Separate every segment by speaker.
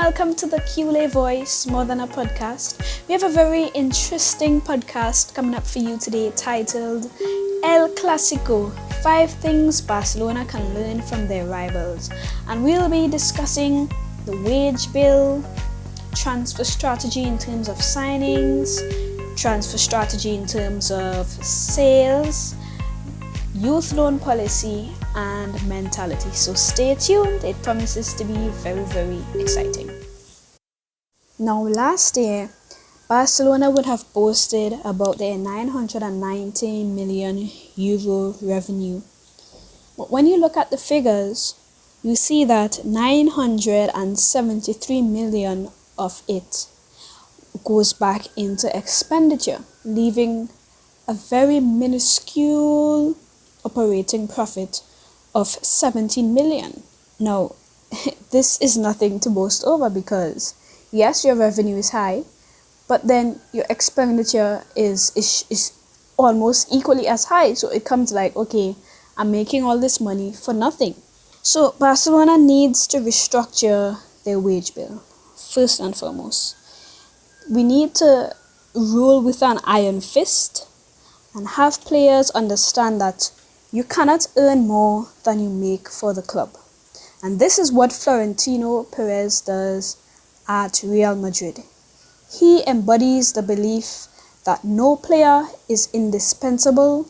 Speaker 1: welcome to the QLA Voice, More Than a Podcast. We have a very interesting podcast coming up for you today titled El Clasico, 5 Things Barcelona Can Learn from Their Rivals. And we'll be discussing the wage bill, transfer strategy in terms of signings, transfer strategy in terms of sales, youth loan policy, and mentality. So stay tuned, it promises to be very, very exciting. Now, last year, Barcelona would have boasted about their 990 million euro revenue. But when you look at the figures, you see that 973 million of it goes back into expenditure, leaving a very minuscule operating profit of 17 million. Now, this is nothing to boast over because, yes, your revenue is high, but then your expenditure is almost equally as high. So it comes like, okay, I'm making all this money for nothing. So Barcelona needs to restructure their wage bill, first and foremost. We need to rule with an iron fist and have players understand that you cannot earn more than you make for the club. And this is what Florentino Perez does at Real Madrid. He embodies the belief that no player is indispensable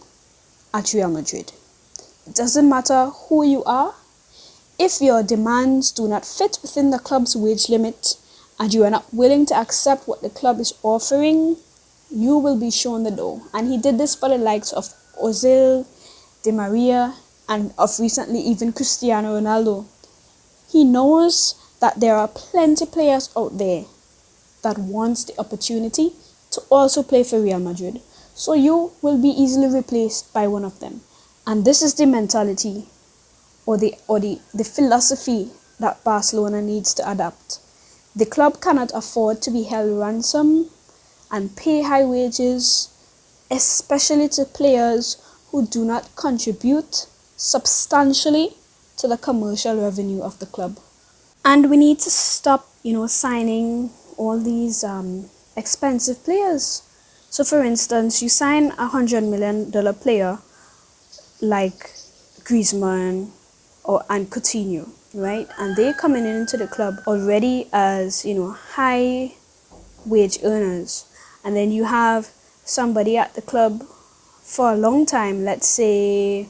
Speaker 1: at Real Madrid. It doesn't matter who you are. If your demands do not fit within the club's wage limit and you are not willing to accept what the club is offering, you will be shown the door. And he did this for the likes of Ozil, Di Maria, and of recently even Cristiano Ronaldo. He knows that there are plenty of players out there that wants the opportunity to also play for Real Madrid. So you will be easily replaced by one of them. And this is the mentality or the philosophy that Barcelona needs to adapt. The club cannot afford to be held ransom and pay high wages, especially to players who do not contribute substantially to the commercial revenue of the club. And we need to stop, signing all these expensive players. So for instance, you sign $100 million player like Griezmann and Coutinho, right? And they're coming into the club already as, high wage earners. And then you have somebody at the club for a long time, let's say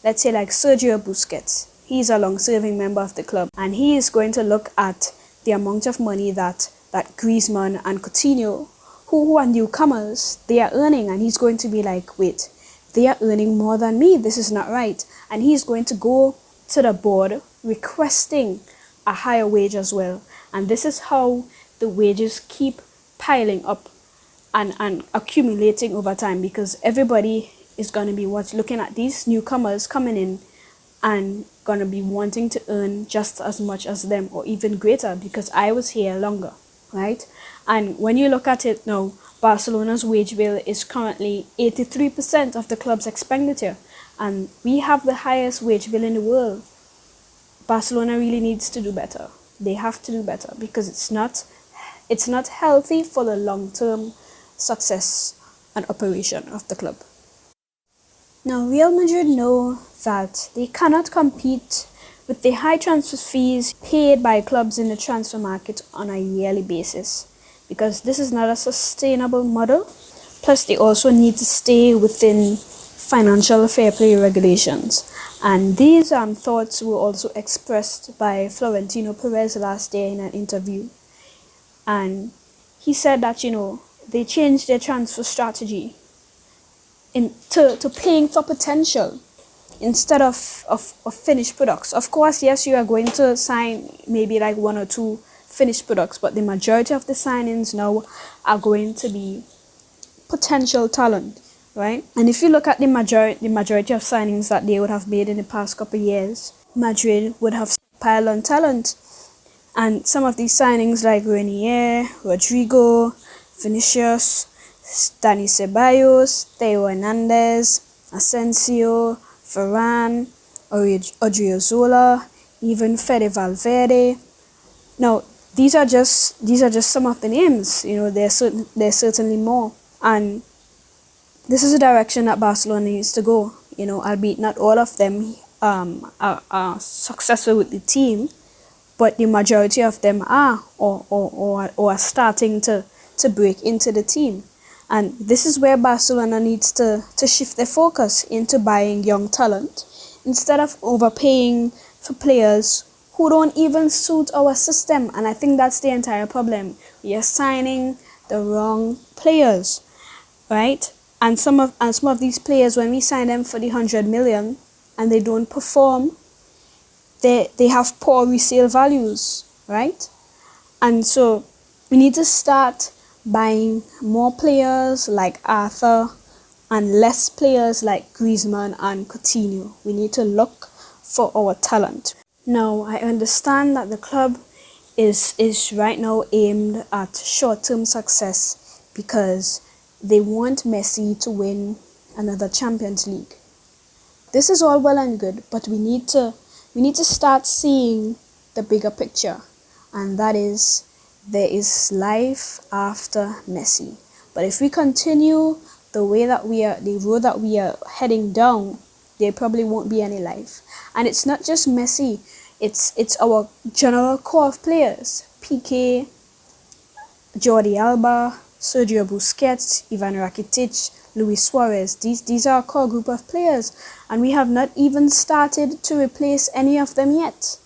Speaker 1: like Sergio Busquets. He's a long-serving member of the club, and he is going to look at the amount of money that Griezmann and Coutinho, who are newcomers, they are earning, and he's going to be like, wait, they are earning more than me, this is not right. And he's going to go to the board requesting a higher wage as well. And this is how the wages keep piling up and accumulating over time, because everybody is going to be looking at these newcomers coming in and going to be wanting to earn just as much as them or even greater because I was here longer, right? And when you look at it now, Barcelona's wage bill is currently 83% of the club's expenditure, and we have the highest wage bill in the world. Barcelona really needs to do better. They have to do better because it's not healthy for the long-term success and operation of the club. Now, Real Madrid know that they cannot compete with the high transfer fees paid by clubs in the transfer market on a yearly basis because this is not a sustainable model. Plus, they also need to stay within financial fair play regulations. And these thoughts were also expressed by Florentino Perez last year in an interview. And he said that, they changed their transfer strategy to paying for potential instead of finished products. Of course, yes, you are going to sign maybe like 1 or 2 finished products, but the majority of the signings now are going to be potential talent, right? And if you look at the majority of signings that they would have made in the past couple of years, Madrid would have piled on talent. And some of these signings like Renier, Rodrigo, Vinicius, Dani Ceballos, Theo Hernandez, Asensio, Varane, Odriozola, even Fede Valverde. Now, these are just some of the names. There's certainly more, and this is a direction that Barcelona needs to go. Albeit not all of them are successful with the team, but the majority of them are, or are starting to break into the team. And this is where Barcelona needs to shift their focus into buying young talent instead of overpaying for players who don't even suit our system. And I think that's the entire problem. We are signing the wrong players, right? And some of these players, when we sign them for the 100 million and they don't perform, they have poor resale values, right? And so we need to start buying more players like Arthur and less players like Griezmann and Coutinho. We need to look for our talent. Now, I understand that the club is right now aimed at short-term success because they want Messi to win another Champions League. This is all well and good, but we need to start seeing the bigger picture, and that is there is life after Messi. But if we continue the road that we are heading down, there probably won't be any life. And it's not just Messi, it's our general core of players: Piqué, Jordi Alba, Sergio Busquets, Ivan Rakitic, Luis Suarez. These are a core group of players, and we have not even started to replace any of them yet.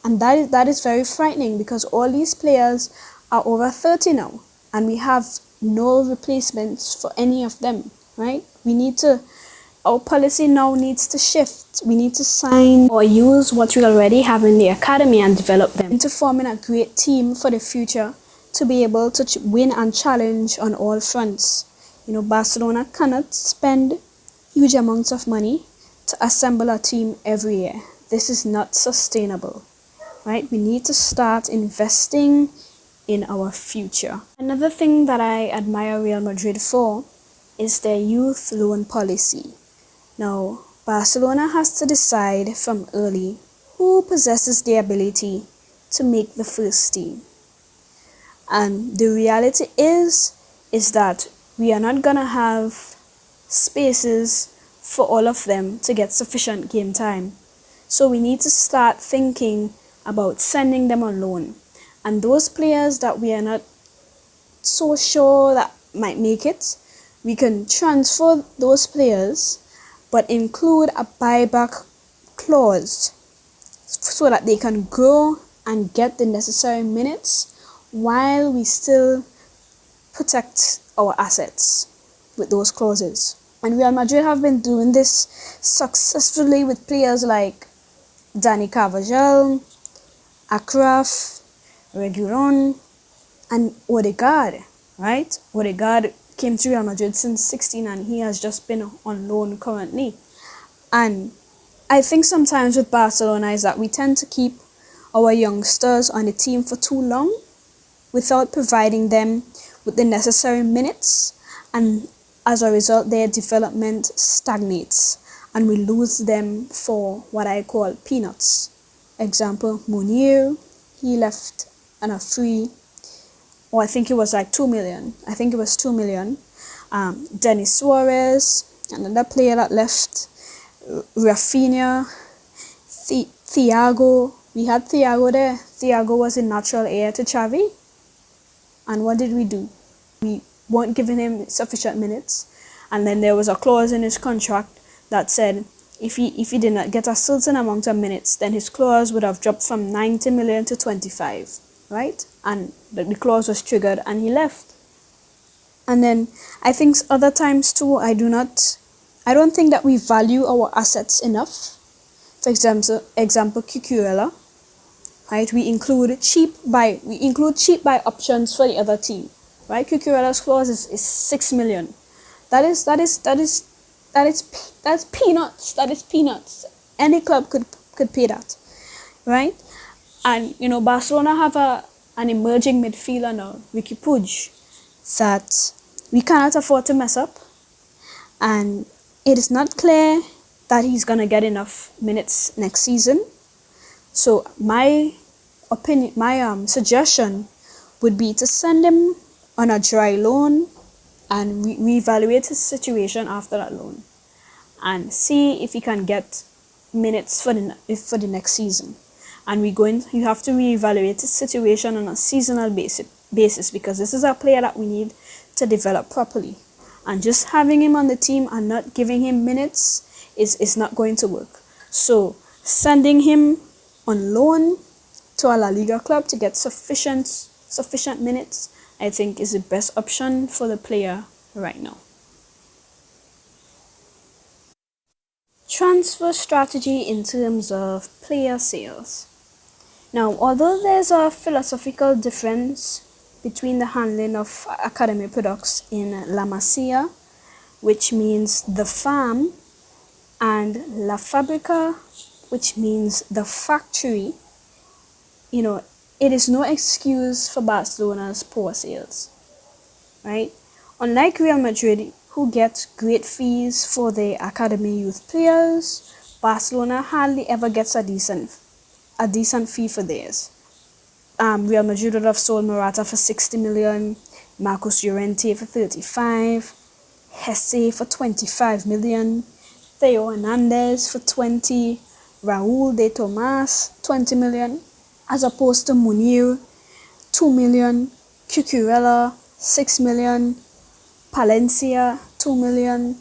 Speaker 1: And that is very frightening, because all these players are over 30 now, and we have no replacements for any of them, right? Our policy now needs to shift. We need to sign or use what we already have in the academy and develop them into forming a great team for the future to be able to win and challenge on all fronts. Barcelona cannot spend huge amounts of money to assemble a team every year. This is not sustainable, right? We need to start investing in our future. Another thing that I admire Real Madrid for is their youth loan policy. Now, Barcelona has to decide from early who possesses the ability to make the first team. And the reality is that we are not going to have spaces for all of them to get sufficient game time. So we need to start thinking about sending them on loan. And those players that we are not so sure that might make it, we can transfer those players, but include a buyback clause so that they can grow and get the necessary minutes while we still protect our assets with those clauses. And Real Madrid have been doing this successfully with players like Dani Carvajal, Akraf, Reguilon, and Odegaard, right? Odegaard came to Real Madrid since 16 and he has just been on loan currently. And I think sometimes with Barcelona is that we tend to keep our youngsters on the team for too long without providing them with the necessary minutes, and as a result their development stagnates and we lose them for what I call peanuts. Example, Munir, he left on a free, or I think it was like 2 million. I think it was 2 million. Denis Suarez, another player that left. Rafinha, Thiago. We had Thiago there. Thiago was a natural heir to Xavi. And what did we do? We weren't giving him sufficient minutes. And then there was a clause in his contract that said if he did not get a certain amount of minutes, then his clause would have dropped from 90 million to 25, right? And the clause was triggered and he left. And then I think other times too, I don't think that we value our assets enough. For example, Cucurella, right? We include cheap buy options for the other team, right? Cucurella's clause is 6 million. That's peanuts. That is peanuts. Any club could pay that, right? And Barcelona have an emerging midfielder now, Ricky Puig, that we cannot afford to mess up, and it is not clear that he's gonna get enough minutes next season. So my opinion, my suggestion would be to send him on a dry loan and reevaluate his situation after that loan and see if he can get minutes for the next season. And you have to reevaluate his situation on a seasonal basis because this is a player that we need to develop properly. And just having him on the team and not giving him minutes is not going to work. So sending him on loan to a La Liga club to get sufficient minutes, I think is the best option for the player right now. Transfer strategy in terms of player sales. Now, although there's a philosophical difference between the handling of academy products in La Masia, which means the farm, and La Fabrica, which means the factory, it is no excuse for Barcelona's poor sales, right? Unlike Real Madrid, who get great fees for their academy youth players, Barcelona hardly ever gets a decent fee for theirs. Real Madrid would have sold Morata for 60 million, Marcos Llorente for 35, Hesse for 25 million, Theo Hernandez for 20, Raúl de Tomás 20 million, as opposed to Munir 2 million, Cucurella 6 million, Palencia 2 million,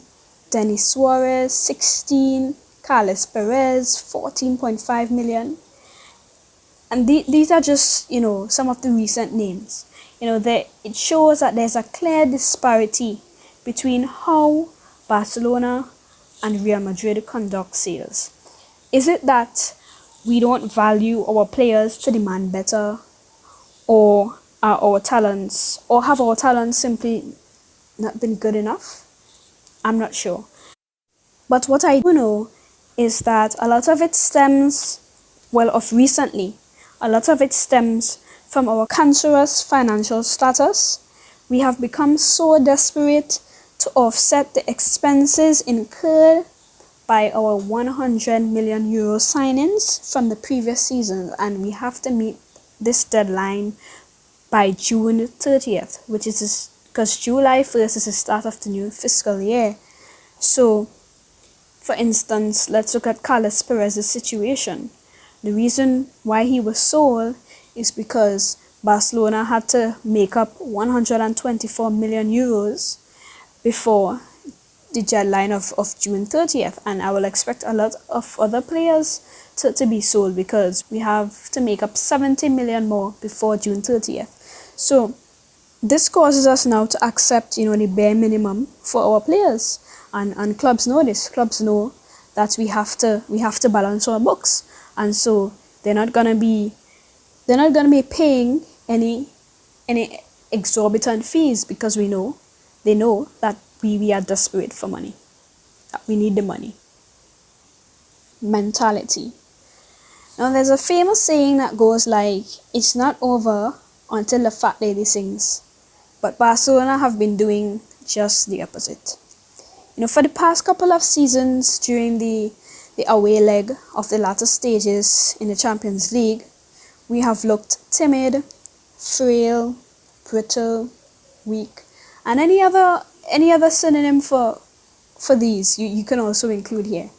Speaker 1: Denis Suarez 16, Carles Perez 14.5 million. And these are just, some of the recent names. It shows that there's a clear disparity between how Barcelona and Real Madrid conduct sales. Is it that we don't value our players to demand better, or are our talents, or have our talents simply not been good enough? I'm not sure. But what I do know is that a lot of it stems from our cancerous financial status. We have become so desperate to offset the expenses incurred by our 100 million euro signings from the previous season, and we have to meet this deadline by June 30th, which is because July 1st is the start of the new fiscal year. So, for instance, let's look at Carles Perez's situation. The reason why he was sold is because Barcelona had to make up 124 million euros before the deadline of June 30th. And I will expect a lot of other players to be sold because we have to make up 70 million more before June 30th. So this causes us now to accept, the bare minimum for our players. And clubs know this. Clubs know that we have to balance our books. And so they're not gonna be paying any exorbitant fees because they know that we are desperate for money, that we need the money. Mentality. Now there's a famous saying that goes like, it's not over until the fat lady sings. But Barcelona have been doing just the opposite. For the past couple of seasons during the away leg of the latter stages in the Champions League, we have looked timid, frail, brittle, weak, and any other synonym for these you can also include here,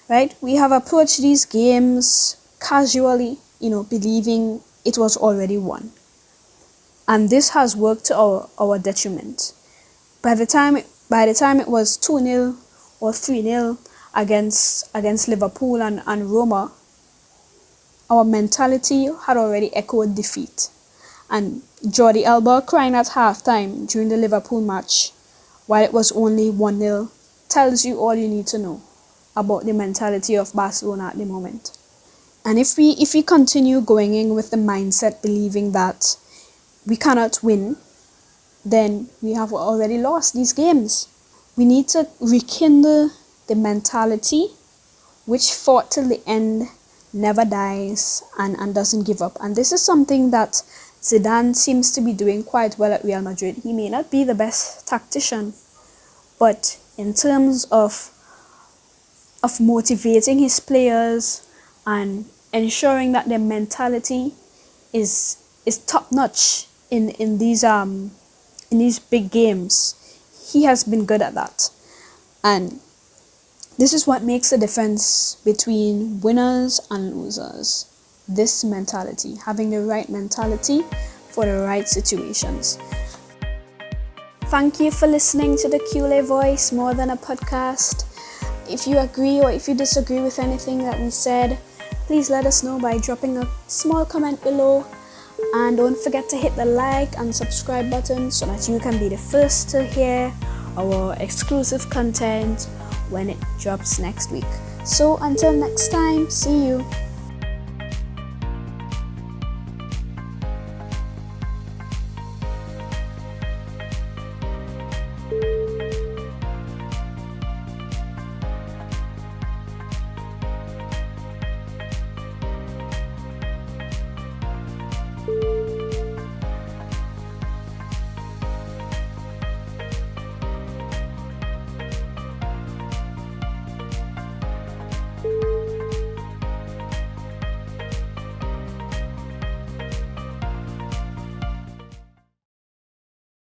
Speaker 1: right? We have approached these games casually, believing it was already won, and this has worked to our detriment. By the time it was 2-0 or 3-0 against Liverpool and Roma, our mentality had already echoed defeat. And Jordi Alba crying at halftime during the Liverpool match, while it was only 1-0, tells you all you need to know about the mentality of Barcelona at the moment. And if we continue going in with the mindset believing that we cannot win, then we have already lost these games. We need to rekindle the mentality which fought till the end, never dies, and doesn't give up. And this is something that Zidane seems to be doing quite well at Real Madrid. He may not be the best tactician, but in terms of motivating his players and ensuring that their mentality is top notch in these big games. He has been good at that. And this is what makes the difference between winners and losers. This mentality, having the right mentality for the right situations. Thank you for listening to the Cule Voice, More Than a Podcast. If you agree or if you disagree with anything that we said, please let us know by dropping a small comment below. And don't forget to hit the like and subscribe button so that you can be the first to hear our exclusive content when it drops next week. So until next time, see you.